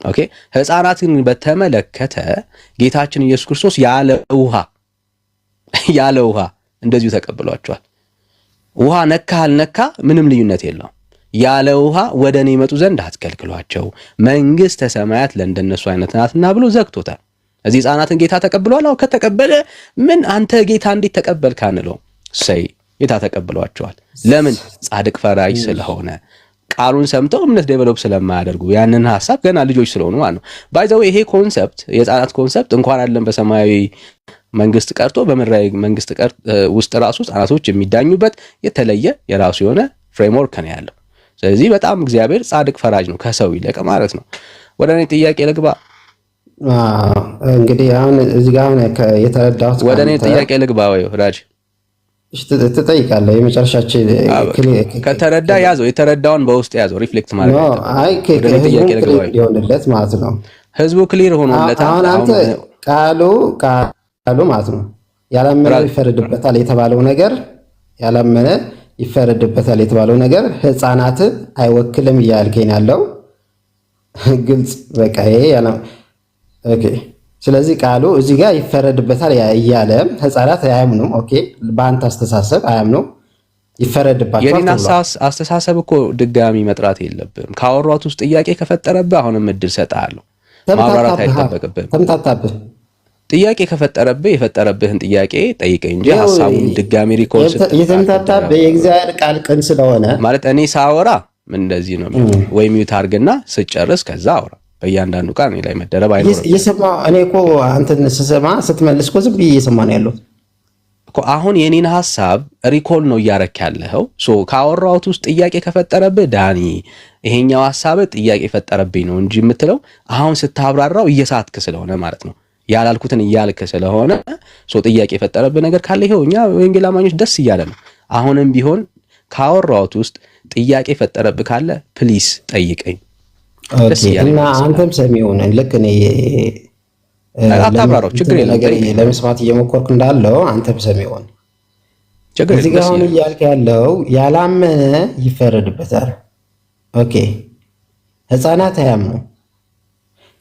ኦኬ ሕፃናትን በተመለከተ ጌታችን ኢየሱስ ክርስቶስ ያለ ውሃ እንደዚሁ ተቀብሏቸዋል። ውሃ ነካ አልነካ ምንም ልዩነት የለውም። ያለ ውሃ ወደ እኔ ይመጡ ዘንድ አትከልክሏቸው፣ መንግሥተ ሰማያት ለእንደነሱ አይነት ናትና ብሎ ዘግቶታል። እዚህ ሕፃናትን ጌታ ተቀብሏል። አዎ ከተቀበለ ምን አንተ ጌታ እንዴት ተቀበልክ አንለው። ጌታ ተቀብሏቸዋል። ለምን? ጻድቅ ፈራጅ ስለሆነ ቃሉን ሰምተው እምነት ዴቨሎፕ ስለማያደርጉ ያንን ሐሳብ ገና ልጆች ስለሆኑ ማለት ነው። ባይዘው ይሄ ኮንሰፕት የሕፃናት ኮንሰፕት እንኳን አይደለም በሰማያዊ መንግስት ቀርቶ በምድራዊ መንግስት ውስጥ ራሱ ሕፃናቶች የሚዳኙበት የተለየ የራሱ የሆነ ፍሬምወርክ ነው ያለው። ስለዚህ በጣም እግዚአብሔር ጻድቅ ፈራጅ ነው ከሰው ይልቅ ማለት ነው። ወደ እኔ ጥያቄ ልግባ። እንግዲህ አሁን እዚህ ጋር አሁን የተረዳሁት ወደ እኔ ጥያቄ ልግባ ወይ ራጅ ትጠይቃለህ? የመጨረሻችን ከተረዳ ያዘው፣ የተረዳውን በውስጥ ያዘው፣ ሪፍሌክት ማለት ነው። አይ ጥያቄ ልግባ ይሆንለት ማለት ነው። ህዝቡ ክሊር ሆኖለታል። አሁን አንተ ቃሉ ማለት ነው ያላመነ ይፈረድበታል የተባለው ነገር ያላመነ ይፈረድበታል የተባለው ነገር ሕፃናትን አይወክልም እያልከኝ ያለው ግልጽ በቃ ይሄ ኦኬ። ስለዚህ ቃሉ እዚህ ጋር ይፈረድበታል እያለ ሕፃናት አያምኑም። ኦኬ በአንተ አስተሳሰብ አያምኑም፣ ይፈረድባቸዋል። የኔን አስተሳሰብ እኮ ድጋሚ መጥራት የለብህም። ካወሯት ውስጥ ጥያቄ ከፈጠረብህ አሁንም እድል ሰጥሃለሁ። ማብራራት አይጠበቅብህም። ተምታታብህ ጥያቄ ከፈጠረብህ የፈጠረብህን ጥያቄ ጠይቀኝ እንጂ ሐሳቡን ድጋሚ ሪኮርድ የተምታታብህ የእግዚአብሔር ቃል ቅን ስለሆነ ማለት እኔ ሳወራ ምን እንደዚህ ነው ወይ ሚውት አድርግና ስጨርስ ከዛ አውራ። በእያንዳንዱ ቃል እኔ ላይ መደረብ አይኖርም። እኔ እኮ አንተን ስሰማ ስትመልስ እኮ ዝም ብዬ እየሰማ ነው ያለሁት እኮ። አሁን የኔን ሐሳብ ሪኮል ነው እያረክ ያለኸው። ካወራሁት ውስጥ ጥያቄ ከፈጠረብህ ዳኒ ይሄኛው ሐሳብ ጥያቄ ፈጠረብኝ ነው እንጂ የምትለው አሁን ስታብራራው እየሳትክ ስለሆነ ማለት ነው ያላልኩትን እያልክ ስለሆነ ጥያቄ የፈጠረብህ ነገር ካለ ይሄው እኛ ወንጌል አማኞች ደስ እያለ ነው። አሁንም ቢሆን ካወራሁት ውስጥ ጥያቄ የፈጠረብህ ካለ ፕሊስ ጠይቀኝ። እና አንተም ሰሚውን ልክ እኔ አታብራራው፣ ችግር የለም። ለመስማት እየሞከርኩ እንዳለው አንተም ሰሚውን እዚህ ጋር አሁን እያልክ ያለው ያላመነ ይፈረድበታል። ኦኬ ሕፃናት አያምኑ።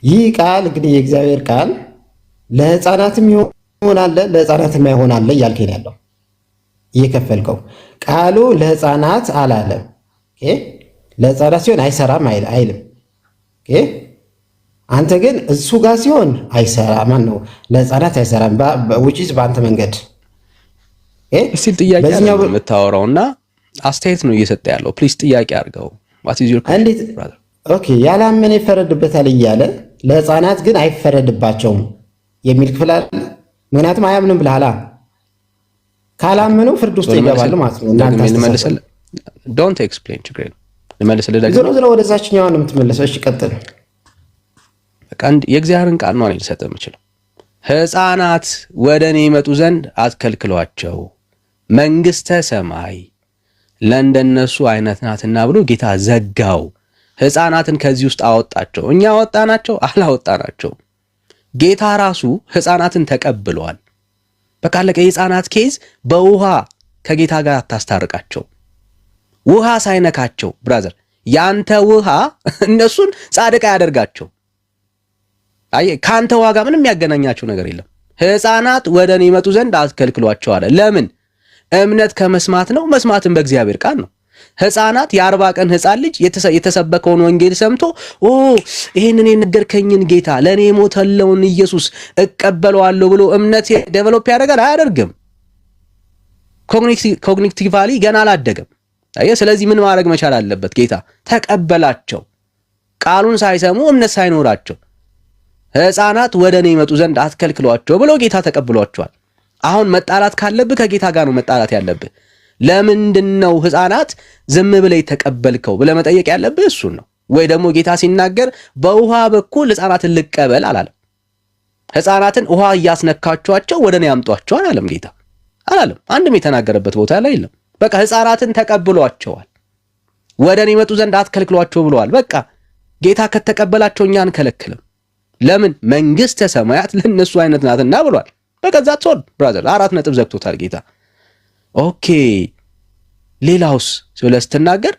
ይህ ቃል እንግዲህ የእግዚአብሔር ቃል ለሕፃናትም ይሆናል ለሕፃናትም አይሆናል እያልከኝ ያለው እየከፈልከው ቃሉ ለሕፃናት አላለም። ኦኬ ለሕፃናት ሲሆን አይሰራም አይልም። ኦኬ አንተ ግን እሱ ጋር ሲሆን አይሰራም ነው ለሕፃናት አይሰራም which በአንተ መንገድ እስቲ ጥያቄ ነው የምታወራውና አስተያየት ነው እየሰጠ ያለው። ፕሊዝ ጥያቄ አድርገው። what is your እንዴት ኦኬ ያላመነ ይፈረድበታል እያለ ለሕፃናት ግን አይፈረድባቸውም የሚል ክፍል አለ። ምክንያቱም አያምንም ብለሃል። ካላመኑ ፍርድ ውስጥ ይገባሉ ማለት ነው። እናንተ ልመልስልህ፣ ዶንት ኤክስፕሌን ችግር የለም ልመልስልህ። ደግሞ ዞሮ ወደዛችኛው ነው የምትመለሰው። እሺ ቀጥል። በቃ የእግዚአብሔርን ቃል ነው ልሰጥ የምችለው። ሕፃናት ወደ እኔ ይመጡ ዘንድ አትከልክሏቸው፣ መንግሥተ ሰማይ ለእንደነሱ አይነት ናትና ብሎ ጌታ ዘጋው። ሕፃናትን ከዚህ ውስጥ አወጣቸው። እኛ አወጣናቸው? አላወጣናቸው። ጌታ ራሱ ሕፃናትን ተቀብለዋል። በቃ አለቀ። የሕፃናት ኬዝ በውሃ ከጌታ ጋር አታስታርቃቸው። ውሃ ሳይነካቸው ብራዘር፣ ያንተ ውሃ እነሱን ጻድቅ አያደርጋቸው። ከአንተ ውሃ ጋር ምንም ያገናኛቸው ነገር የለም። ሕፃናት ወደ እኔ ይመጡ ዘንድ አትከልክሏቸው አለ። ለምን? እምነት ከመስማት ነው፣ መስማትን በእግዚአብሔር ቃል ነው። ሕፃናት የ40 ቀን ሕፃን ልጅ የተሰበከውን ወንጌል ሰምቶ ይሄንን የነገርከኝን ጌታ ለእኔ የሞተለውን ኢየሱስ እቀበለዋለሁ ብሎ እምነት ዴቨሎፕ ያደርጋል? አያደርግም። ኮግኒቲቫሊ ገና አላደገም። ስለዚህ ምን ማድረግ መቻል አለበት? ጌታ ተቀበላቸው። ቃሉን ሳይሰሙ እምነት ሳይኖራቸው ሕፃናት ወደ እኔ ይመጡ ዘንድ አትከልክሏቸው ብሎ ጌታ ተቀብሏቸዋል። አሁን መጣላት ካለብህ ከጌታ ጋር ነው መጣላት ያለብህ። ለምንድነው ሕፃናት ዝም ብለህ ተቀበልከው ብለህ መጠየቅ ያለብህ እሱን ነው። ወይ ደግሞ ጌታ ሲናገር በውሃ በኩል ሕፃናትን ልቀበል አላለም። ሕፃናትን ውሃ እያስነካቸዋቸው ወደ እኔ ያምጧቸው አላለም ጌታ አላለም። አንድም የተናገረበት ቦታ ላይ የለም። በቃ ሕፃናትን ተቀብሏቸዋል። ወደ እኔ ይመጡ ዘንድ አትከልክሏቸው ብለዋል። በቃ ጌታ ከተቀበላቸው እኛ አንከለክልም። ለምን? መንግሥተ ሰማያት ለነሱ አይነት ናትና ብሏል። በቃ ዛት ሶል ብራዘር 4 ነጥብ ዘግቶታል ጌታ። ኦኬ ሌላውስ ስለስትናገር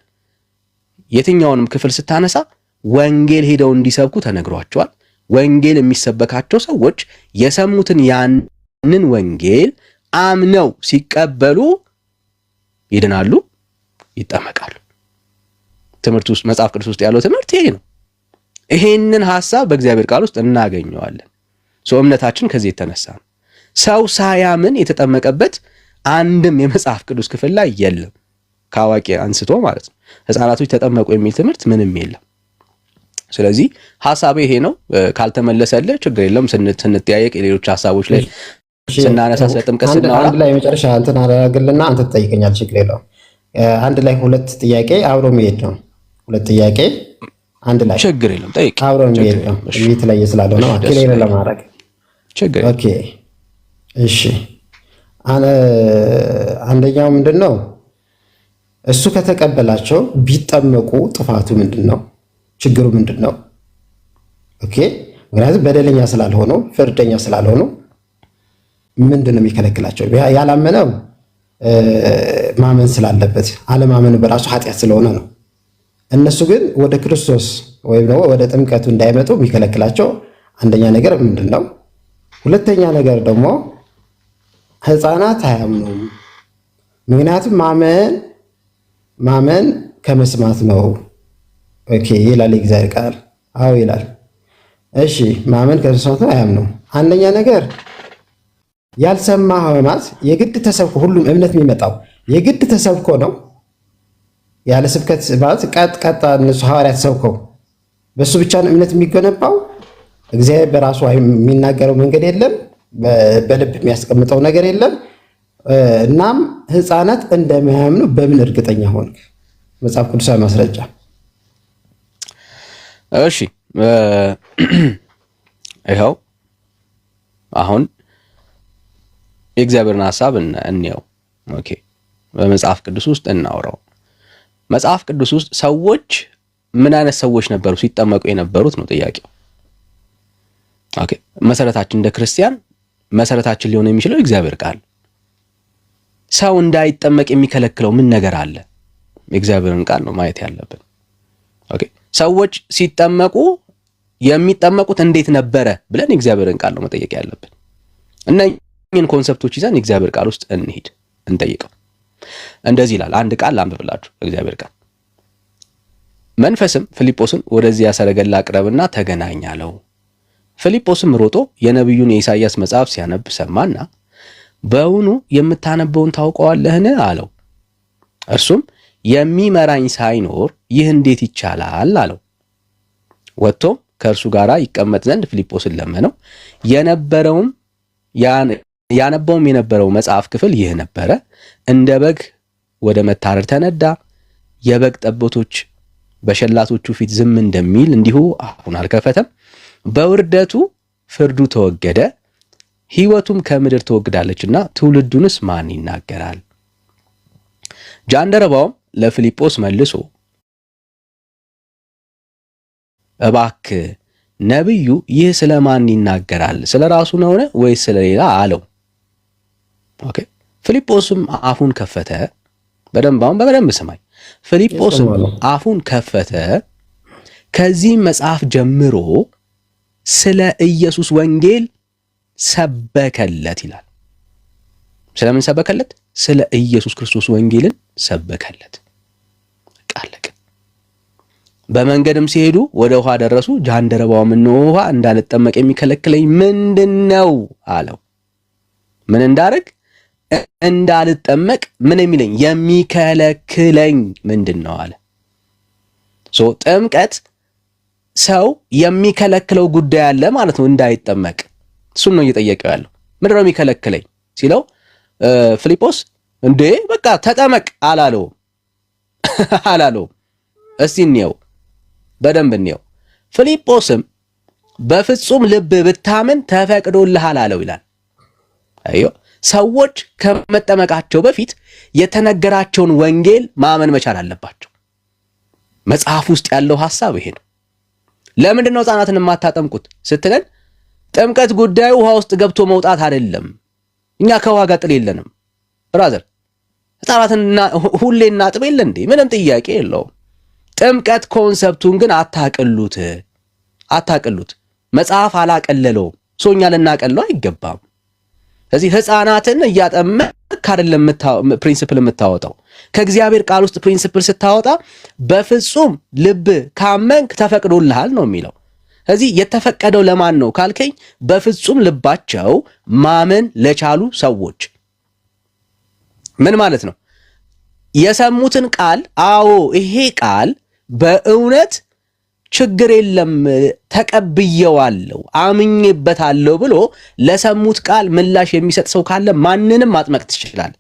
የትኛውንም ክፍል ስታነሳ ወንጌል ሄደው እንዲሰብኩ ተነግሯቸዋል። ወንጌል የሚሰበካቸው ሰዎች የሰሙትን ያንን ወንጌል አምነው ሲቀበሉ ይድናሉ፣ ይጠመቃሉ። ትምህርት ውስጥ መጽሐፍ ቅዱስ ውስጥ ያለው ትምህርት ይሄ ነው። ይሄንን ሐሳብ በእግዚአብሔር ቃል ውስጥ እናገኘዋለን። እምነታችን ከዚህ የተነሳ ነው። ሰው ሳያምን የተጠመቀበት አንድም የመጽሐፍ ቅዱስ ክፍል ላይ የለም፣ ከአዋቂ አንስቶ ማለት ነው። ሕፃናቶች ተጠመቁ የሚል ትምህርት ምንም የለም። ስለዚህ ሐሳቤ ይሄ ነው። ካልተመለሰልህ ችግር የለም፣ ስንጠያየቅ የሌሎች ሐሳቦች ላይ ስናነሳ ስለ ጥምቀት ስናወራ አንድ ላይ መጨረሻ እንትን አደረግልና አንተ ትጠይቀኛለህ፣ ችግር የለውም። አንድ ላይ ሁለት ጥያቄ አብሮ መሄድ ነው። ሁለት ጥያቄ አንድ ላይ ችግር የለም፣ ጠይቅ። አብሮ መሄድ ነው የተለየ ስላልሆነ ክሊር ለማድረግ ችግር። ኦኬ እሺ። አንደኛው ምንድነው? እሱ ከተቀበላቸው ቢጠመቁ ጥፋቱ ምንድነው? ችግሩ ምንድነው? ኦኬ ምክንያቱም በደለኛ ስላልሆኑ ፍርደኛ ስላልሆኑ ምንድነው የሚከለክላቸው? ያላመነው ማመን ስላለበት አለማመን በራሱ ኃጢአት ስለሆነ ነው። እነሱ ግን ወደ ክርስቶስ ወይም ደግሞ ወደ ጥምቀቱ እንዳይመጡ የሚከለክላቸው አንደኛ ነገር ምንድነው? ሁለተኛ ነገር ደግሞ ሕፃናት አያምኑም። ምክንያቱም ማመን ከመስማት ነው። ኦኬ ይላል የእግዚአብሔር ቃል። አዎ ይላል። እሺ ማመን ከመስማት ነው፣ አያምኑም። አንደኛ ነገር ያልሰማ ማለት የግድ ተሰብኮ ሁሉም እምነት የሚመጣው የግድ ተሰብኮ ነው። ያለ ስብከት ማለት ቀጥ እነሱ ሐዋርያት ሰብከው በሱ ብቻ ነው እምነት የሚገነባው። እግዚአብሔር በራሱ የሚናገረው መንገድ የለም፣ በልብ የሚያስቀምጠው ነገር የለም። እናም ሕፃናት እንደማያምኑ በምን እርግጠኛ ሆንክ? መጽሐፍ ቅዱሳዊ ማስረጃ። እሺ ይኸው አሁን የእግዚአብሔርን ሐሳብ እንየው። ኦኬ በመጽሐፍ ቅዱስ ውስጥ እናውራው። መጽሐፍ ቅዱስ ውስጥ ሰዎች ምን አይነት ሰዎች ነበሩ ሲጠመቁ የነበሩት ነው ጥያቄው። ኦኬ መሰረታችን እንደ ክርስቲያን መሰረታችን ሊሆን የሚችለው እግዚአብሔር ቃል። ሰው እንዳይጠመቅ የሚከለክለው ምን ነገር አለ? የእግዚአብሔርን ቃል ነው ማየት ያለብን። ኦኬ ሰዎች ሲጠመቁ የሚጠመቁት እንዴት ነበረ ብለን የእግዚአብሔርን ቃል ነው መጠየቅ ያለብን። እነኝህን ኮንሰፕቶች ይዘን የእግዚአብሔር ቃል ውስጥ እንሂድ፣ እንጠይቀው። እንደዚህ ይላል። አንድ ቃል ላንብብላችሁ። እግዚአብሔር ቃል መንፈስም ፊልጶስን ወደዚያ ሰረገላ አቅርብና ተገናኝ አለው። ፊልጶስም ሮጦ የነቢዩን የኢሳይያስ መጽሐፍ ሲያነብ ሰማና በውኑ የምታነበውን ታውቀዋለህን አለው። እርሱም የሚመራኝ ሳይኖር ይህ እንዴት ይቻላል አለው። ወጥቶም ከእርሱ ጋር ይቀመጥ ዘንድ ፊልጶስን ለመነው። ያነበውም የነበረው መጽሐፍ ክፍል ይህ ነበረ። እንደ በግ ወደ መታረድ ተነዳ። የበግ ጠቦቶች በሸላቶቹ ፊት ዝም እንደሚል እንዲሁ አፉን አልከፈተም። በውርደቱ ፍርዱ ተወገደ፣ ሕይወቱም ከምድር ትወግዳለችና ትውልዱንስ ማን ይናገራል? ጃንደረባውም ለፊልጶስ መልሶ እባክህ ነቢዩ ይህ ስለ ማን ይናገራል? ስለ ራሱ ነውን ወይስ ስለ ሌላ አለው። ኦኬ ፊልጶስም አፉን ከፈተ። በደንብ ስማኝ። ፊልጶስም አፉን ከፈተ፣ ከዚህም መጽሐፍ ጀምሮ ስለ ኢየሱስ ወንጌል ሰበከለት ይላል። ስለምን ሰበከለት? ስለ ኢየሱስ ክርስቶስ ወንጌልን ሰበከለት። ቃለቀ። በመንገድም ሲሄዱ ወደ ውሃ ደረሱ። ጃንደረባውም እነሆ ውሃ እንዳልጠመቅ የሚከለክለኝ ምንድነው አለው። ምን እንዳደርግ? እንዳልጠመቅ ምን የሚለኝ የሚከለክለኝ ምንድነው አለ። ጥምቀት ሰው የሚከለክለው ጉዳይ አለ ማለት ነው፣ እንዳይጠመቅ። እሱን ነው እየጠየቀው ያለው። ምንድነው የሚከለክለኝ ሲለው ፊልጶስ እንዴ በቃ ተጠመቅ አላለውም። እስቲ እንየው፣ በደንብ እንየው። ፊልጶስም በፍጹም ልብ ብታምን ተፈቅዶልሃል አለው ይላል። አዮ ሰዎች ከመጠመቃቸው በፊት የተነገራቸውን ወንጌል ማመን መቻል አለባቸው። መጽሐፍ ውስጥ ያለው ሐሳብ ይሄ ነው። ለምንድን ነው ሕፃናትን የማታጠምቁት ስትለን፣ ጥምቀት ጉዳዩ ውሃ ውስጥ ገብቶ መውጣት አይደለም። እኛ ከውሃ ጋር ጥል የለንም ብራዘር። ሕፃናትን ሁሌ እናጥብ የለ እንዴ? ምንም ጥያቄ የለውም። ጥምቀት ኮንሰፕቱን ግን አታቅሉት። መጽሐፍ አላቀለለውም። ሶኛ ልናቀለው አይገባም። ስለዚህ ሕፃናትን እያጠመቅ አይደለም ፕሪንሲፕል የምታወጣው። ከእግዚአብሔር ቃል ውስጥ ፕሪንሲፕል ስታወጣ በፍጹም ልብ ካመንክ ተፈቅዶልሃል ነው የሚለው። ስለዚህ የተፈቀደው ለማን ነው ካልከኝ በፍጹም ልባቸው ማመን ለቻሉ ሰዎች። ምን ማለት ነው? የሰሙትን ቃል አዎ ይሄ ቃል በእውነት ችግር የለም ተቀብየዋለሁ አምኜበታለሁ ብሎ ለሰሙት ቃል ምላሽ የሚሰጥ ሰው ካለ ማንንም ማጥመቅ ትችላል።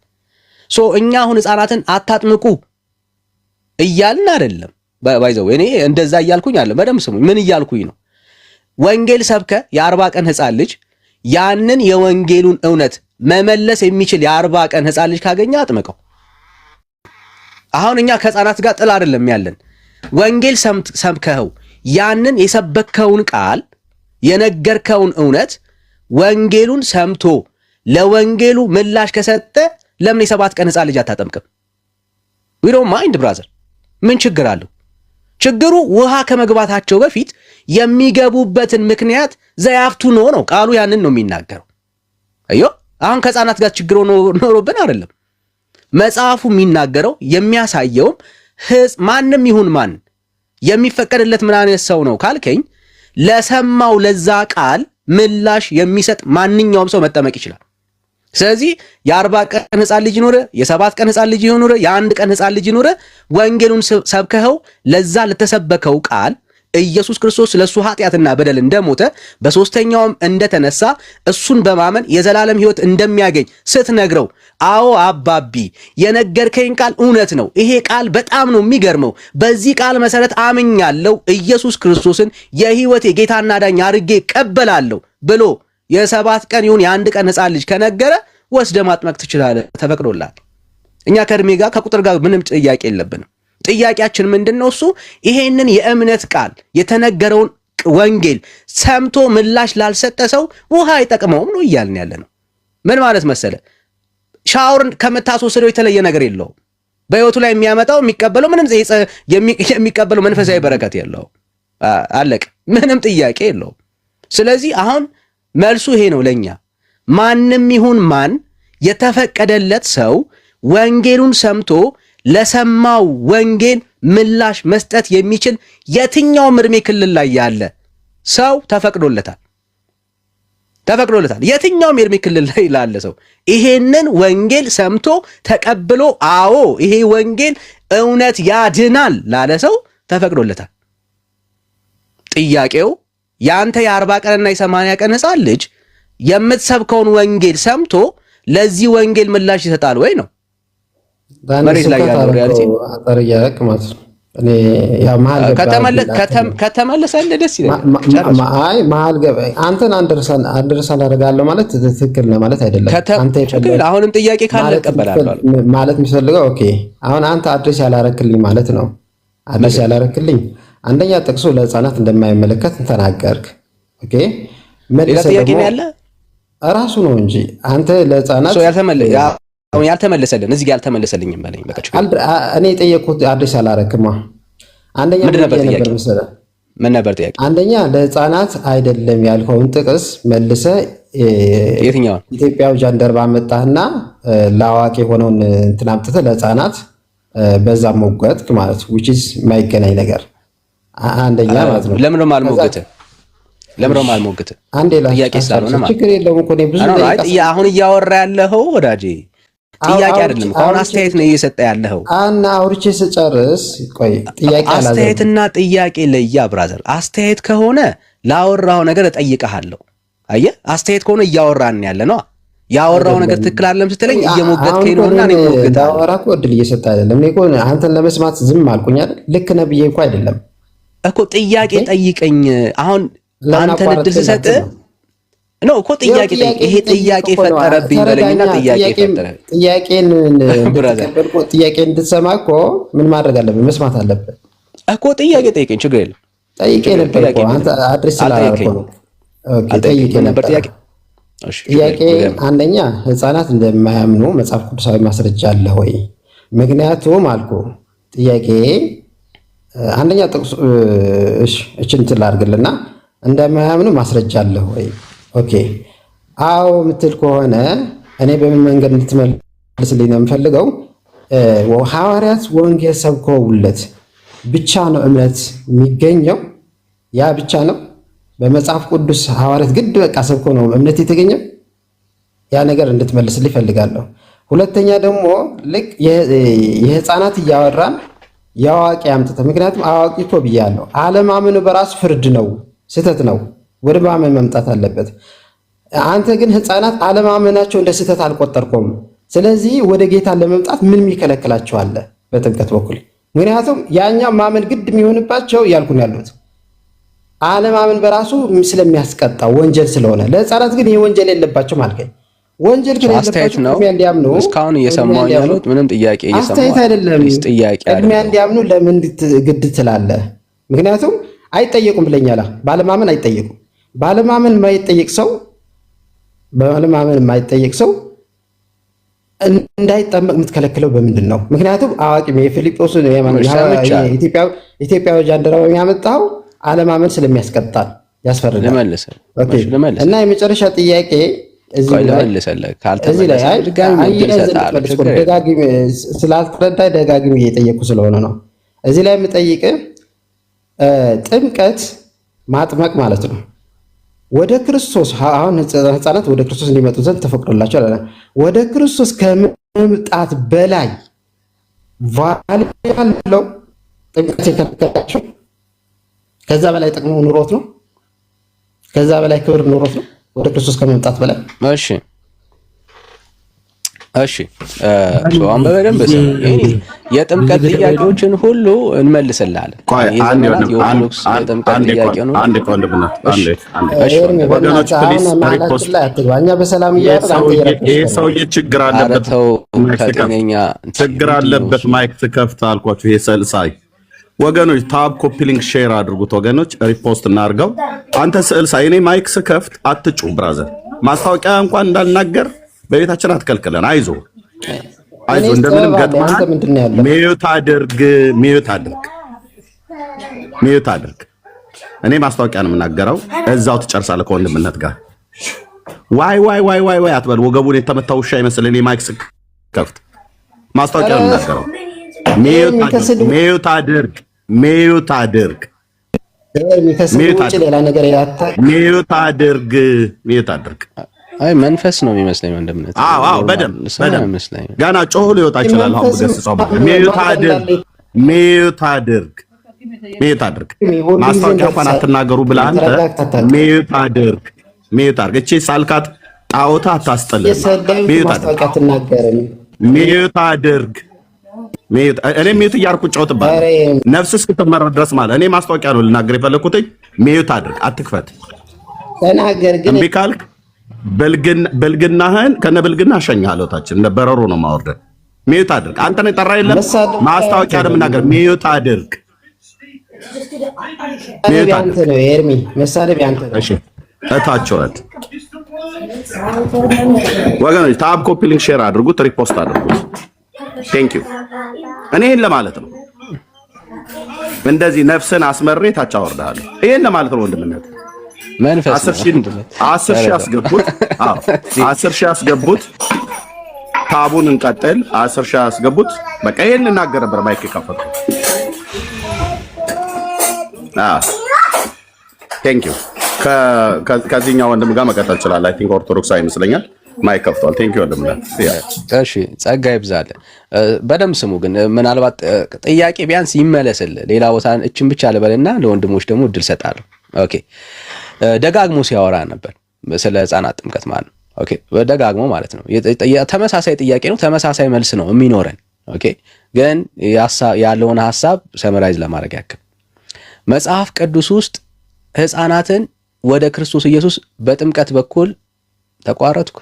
እኛ አሁን ሕፃናትን አታጥምቁ እያልን አይደለም። ባይዘው እኔ እንደዛ እያልኩኝ አለ። በደምብ ስሙኝ። ምን እያልኩኝ ነው? ወንጌል ሰብከ የ40 ቀን ሕፃን ልጅ ያንን የወንጌሉን እውነት መመለስ የሚችል የ40 ቀን ሕፃን ልጅ ካገኘ አጥምቀው። አሁን እኛ ከሕፃናት ጋር ጥል አይደለም ያለን። ወንጌል ሰብከኸው ያንን የሰበከውን ቃል የነገርከውን እውነት ወንጌሉን ሰምቶ ለወንጌሉ ምላሽ ከሰጠ ለምን የ7 ቀን ሕፃን ልጅ አታጠምቅም? we don't mind brother። ምን ችግር አለው? ችግሩ ውሃ ከመግባታቸው በፊት የሚገቡበትን ምክንያት ዘያፍቱ ነው ቃሉ ያንን ነው የሚናገረው። አዮ አሁን ከሕፃናት ጋር ችግር ኖሮብን አይደለም። መጽሐፉ የሚናገረው የሚያሳየውም ማንም ይሁን ማን የሚፈቀድለት ምን አይነት ሰው ነው ካልከኝ ለሰማው ለዛ ቃል ምላሽ የሚሰጥ ማንኛውም ሰው መጠመቅ ይችላል። ስለዚህ የ40 ቀን ሕፃን ልጅ ይኖር፣ የ7 ቀን ሕፃን ልጅ ይኖር፣ የ1 ቀን ሕፃን ልጅ ይኖር፣ ወንጌሉን ሰብከኸው ለዛ ለተሰበከው ቃል ኢየሱስ ክርስቶስ ለሱ ኃጢአትና በደል እንደሞተ በሶስተኛውም እንደተነሳ እሱን በማመን የዘላለም ሕይወት እንደሚያገኝ ስትነግረው አዎ አባቢ የነገርከኝ ቃል እውነት ነው፣ ይሄ ቃል በጣም ነው የሚገርመው፣ በዚህ ቃል መሰረት አምኛለሁ፣ ኢየሱስ ክርስቶስን የሕይወቴ ጌታና ዳኛ አድርጌ ቀበላለሁ ብሎ የ7 ቀን ይሁን የ1 ቀን ሕፃን ልጅ ከነገረ ወስደ ማጥመቅ ትችላለህ፣ ተፈቅዶላል። እኛ ከእድሜ ጋር ከቁጥር ጋር ምንም ጥያቄ የለብንም። ጥያቄያችን ምንድነው? እሱ ይሄንን የእምነት ቃል የተነገረውን ወንጌል ሰምቶ ምላሽ ላልሰጠ ሰው ውሃ አይጠቅመውም ነው እያልን ያለ ነው። ምን ማለት መሰለ? ሻወርን ከምታስወስደው የተለየ ነገር የለውም። በህይወቱ ላይ የሚያመጣው የሚቀበለው ምንም የሚቀበለው መንፈሳዊ በረከት የለውም። አለቅ፣ ምንም ጥያቄ የለውም። ስለዚህ አሁን መልሱ ይሄ ነው ለኛ። ማንም ይሁን ማን የተፈቀደለት ሰው ወንጌሉን ሰምቶ ለሰማው ወንጌል ምላሽ መስጠት የሚችል የትኛውም እድሜ ክልል ላይ ያለ ሰው ተፈቅዶለታል። የትኛውም የእድሜ ክልል ላይ ላለ ሰው ይሄንን ወንጌል ሰምቶ ተቀብሎ አዎ ይሄ ወንጌል እውነት ያድናል ላለ ሰው ተፈቅዶለታል። ጥያቄው ያንተ የ40 ቀንና የ80 ቀን ሕፃን ልጅ የምትሰብከውን ወንጌል ሰምቶ ለዚህ ወንጌል ምላሽ ይሰጣል ወይ ነው መሬት ላይ ያለው ሪያሊቲ። አጠር እያደረክ ማለት ነው። እኔ ያ ከተመለሰልህ ደስ ይላል። አይ መሀል ገባ አንተን አንደርሳን አደርጋለሁ ማለት ትክክል ነው ማለት አይደለም። አንተ ይፈልጋል አሁንም ጥያቄ ካለ እቀበላለሁ ማለት የሚፈልገው ኦኬ። አሁን አንተ አድሬስ ያላረክልኝ ማለት ነው። አድሬስ ያላረክልኝ አንደኛ ጥቅሱ ለሕፃናት እንደማይመለከት ተናገርክ። ኦኬ ሌላ ጥያቄ ነው ያለ ራሱ ነው እንጂ አንተ ለሕፃናት ያልተመለሰልን እዚህ ጋር ያልተመለሰልኝም በለኝ። በቃ እኔ የጠየኩት አድሬስ አላረክማ። አንደኛ ምን ነበር ጥያቄ? አንደኛ ለሕፃናት አይደለም ያልከውን ጥቅስ መልሰ የትኛውን ኢትዮጵያው ጃንደረባ መጣህና ለአዋቂ የሆነውን እንትን አምጥተህ ለሕፃናት በዛ ሞገትክ ማለት which is የማይገናኝ ነገር አንደኛ ማለት ነው። ለምን ነው ማልሞግት? አንዴ ጥያቄ ስላልሆነ ማለት ችግር የለውም እኮ ነው። ብዙ አሁን እያወራ ያለኸው ወዳጄ ጥያቄ አይደለም። አሁን አስተያየት ነው እየሰጠ ያለኸው። እና አውርቼ ስጨርስ ቆይ ጥያቄ አላዘ አስተያየትና ጥያቄ ለያ ብራዘር። አስተያየት ከሆነ ላወራው ነገር እጠይቅሃለሁ። አየህ አስተያየት ከሆነ እያወራን ያለ ነው። ያወራው ነገር ትክክል አይደለም ስትለኝ እየሞገትከኝ ነውና እኔ ሞገት ዳወራ እኮ እድል እየሰጠ አይደለም። እኔ እኮ አንተን ለመስማት ዝም አልኩኝ አይደል? ልክ ነብዬ እኮ አይደለም እኮ ጥያቄ ጠይቀኝ። አሁን አንተን እድል ስሰጥ ነው እኮ ጥያቄ ጠይቅ። ይሄ ጥያቄ ፈጠረብኝ በለኝና ጥያቄ ፈጠረ። ጥያቄ እንድትሰማ እኮ ምን ማድረግ አለብን? መስማት አለብን እኮ። ጥያቄ ጠይቀኝ፣ ችግር የለም። ጠይቄ ነበር እኮ አንተ አድሬስ ስላላልከው ነው። ኦኬ ጠይቄ ነበር። ጥያቄ አንደኛ ሕፃናት እንደማያምኑ መጽሐፍ ቅዱሳዊ ማስረጃ አለ ወይ? ምክንያቱም አልኩ ጥያቄ አንደኛ ጥቅሱ እችን ትላርግልና እንደማያምኑ ማስረጃ አለ ወይ? ኦኬ አዎ ምትል ከሆነ እኔ በምን መንገድ እንድትመልስልኝ ነው የምፈልገው። ሐዋርያት ወንጌል ሰብከውለት ብቻ ነው እምነት የሚገኘው? ያ ብቻ ነው? በመጽሐፍ ቅዱስ ሐዋርያት ግድ በቃ ሰብከው ነው እምነት የተገኘው? ያ ነገር እንድትመልስልኝ እፈልጋለሁ። ሁለተኛ ደግሞ ልክ የህፃናት እያወራን የአዋቂ አምጥተህ፣ ምክንያቱም አዋቂ እኮ ብያለሁ፣ አለማመኑ በራሱ ፍርድ ነው፣ ስህተት ነው፣ ወደ ማመን መምጣት አለበት። አንተ ግን ህፃናት አለማመናቸው እንደ ስህተት አልቆጠርኩም። ስለዚህ ወደ ጌታ ለመምጣት ምን የሚከለክላቸው አለ በጥምቀት በኩል? ምክንያቱም ያኛው ማመን ግድ የሚሆንባቸው እያልኩ ነው ያሉት አለማመን በራሱ ስለሚያስቀጣ ወንጀል ስለሆነ፣ ለህፃናት ግን ይሄ ወንጀል የለባቸው አልከኝ። ወንጀል ከሌለባቸው ቅድሚያ እንዲያምኑ እስካሁን እየሰማሁ ያሉት ምንም ጥያቄ እየሰማሁ አስተያየት አይደለም። ቅድሚያ እንዲያምኑ ለምን ግድ ትላለህ? ምክንያቱም አይጠየቁም ብለኛል። ባለማመን አይጠየቁም። ባለማመን የማይጠየቅ ሰው እንዳይጠመቅ የምትከለክለው በምንድን ነው? ምክንያቱም አዋቂ የፊልጶስ ኢትዮጵያዊ ጃንደረባ የሚያመጣው አለማመን ስለሚያስቀጣል ያስፈርዳል። እና የመጨረሻ ጥያቄ ስላልተረዳኝ ደጋግሜ እየጠየኩ ስለሆነ ነው። እዚህ ላይ የምጠይቅህ ጥምቀት ማጥመቅ ማለት ነው ወደ ክርስቶስ፣ አሁን ህፃናት ወደ ክርስቶስ እንዲመጡ ዘንድ ተፈቅዶላቸው አለ። ወደ ክርስቶስ ከመምጣት በላይ ቫልዩ ያለው ጥምቀት የከለከላቸው ከዛ በላይ ጥቅሙ ኑሮት ነው። ከዛ በላይ ክብር ኑሮት ነው ወደ ክርስቶስ ከመምጣት በላይ። እሺ አሁን በደንብ የጥምቀት ጥያቄዎችን ሁሉ እንመልስልሃለን። የኦርቶዶክስ የጥምቀት ጥያቄ ነው። ሰውዬ ችግር አለበት። ማይክ ትከፍት አልኳችሁ። ይሄ ሰልሳይ ወገኖች ታብ ኮፒ ሊንክ ሼር አድርጉት ወገኖች፣ ሪፖስት እናርገው። አንተ ስዕል ሳይ እኔ ማይክ ስከፍት አትጩ ብራዘር። ማስታወቂያ እንኳን እንዳልናገር በቤታችን አትከልክለን። አይዞ እንደምንም ገጥመሃል። ሚዩት አድርግ። እኔ ማስታወቂያ ነው የምናገረው። እዛው ትጨርሳለህ ከወንድምነት ጋር። ዋይ አትበል። ወገቡን የተመታ ውሻ ይመስል እኔ ማይክ ስከፍት ማስታወቂያ ነው የምናገረው። ሚዩት አድርግ። አይ መንፈስ ነው የሚመስለኝ ወንድምነት። አዎ በደምብ ገና ጮሁ ሊወጣ ይችላል። አሁን በገስጸው ሚዩት አድርግ። ማስታወቂያ እንኳን አትናገሩ ብለህ አንተ ሚዩት አድርግ። እቺ ሳልካት ጣዖታ አታስጠልም። ሚዩት አድርግ። እኔ ሚዩት እያልኩ ጫውትባለሁ ነፍስ እስክትመረር ድረስ ማለት እኔ ማስታወቂያ ነው ልናገር የፈለኩት። ሚዩት አድርግ፣ አትክፈት። እምቢ ካልክ ብልግናህን ከነ ብልግና አሸኛለሁ። ታችን እንደ በረሮ ነው ማወርደ። ሚዩት አድርግ። አንተ ነው የጠራ የለም ማስታወቂያ ለምናገር ሚዩት አድርግ። እሺ እታቸውት ወገኖች ታብ ኮፒ ሊንክ ሼር አድርጉት፣ ሪፖስት አድርጉት። ቴንክ ዩ። እኔ ይሄን ለማለት ነው። እንደዚህ ነፍስን አስመሬ ታች አወርዳለሁ። ይሄን ለማለት ነው ወንድምነት። መንፈስ 10 ሺህ አስገቡት። አዎ 10 ሺህ አስገቡት። ታቡን እንቀጥል። 10 ሺህ አስገቡት። በቃ ይሄን ልናገር ነበር ማይክ ከፈትኩ። ቴንክ ዩ። ከዚህኛው ወንድም ጋር መቀጠል ይችላል። አይ ቲንክ ኦርቶዶክስ አይመስለኛል። ማይክ ከፍቷል። ቴንክ ዩ ወንድም። እሺ ጸጋ ይብዛል። በደምብ ስሙ። ግን ምናልባት ጥያቄ ቢያንስ ይመለስል። ሌላ ቦታ እችን ብቻ ልበልና ለወንድሞች ደግሞ እድል ሰጣለሁ። ኦኬ ደጋግሞ ሲያወራ ነበር ስለ ህፃናት ጥምቀት ማለት ነው። ኦኬ ደጋግሞ ማለት ነው። ተመሳሳይ ጥያቄ ነው፣ ተመሳሳይ መልስ ነው የሚኖረን። ኦኬ ግን ያለውን ሐሳብ ሰመራይዝ ለማድረግ ያክል መጽሐፍ ቅዱስ ውስጥ ህፃናትን ወደ ክርስቶስ ኢየሱስ በጥምቀት በኩል ተቋረጥኩ።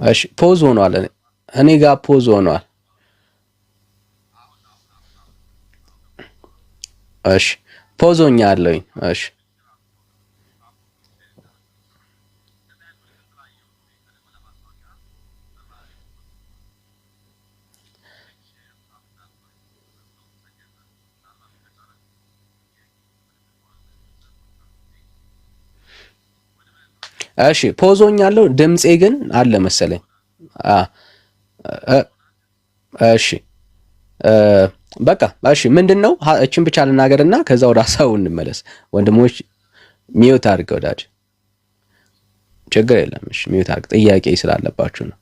እሺ ፖዝ ሆኗል። እኔ ጋር ፖዝ ሆኗል። እሺ ፖዞኛለኝ። እሺ እሺ ፖዞኛለሁ፣ ድምጼ ግን አለ መሰለኝ። እሺ በቃ እሺ፣ ምንድነው እችን ብቻ ልናገርና ከዛ ወደ ሀሳቡ እንመለስ። ወንድሞች ሚዩት አድርገው ወዳጅ፣ ችግር የለም። እሺ ሚዩት አድርግ፣ ጥያቄ ስላለባችሁ ነው።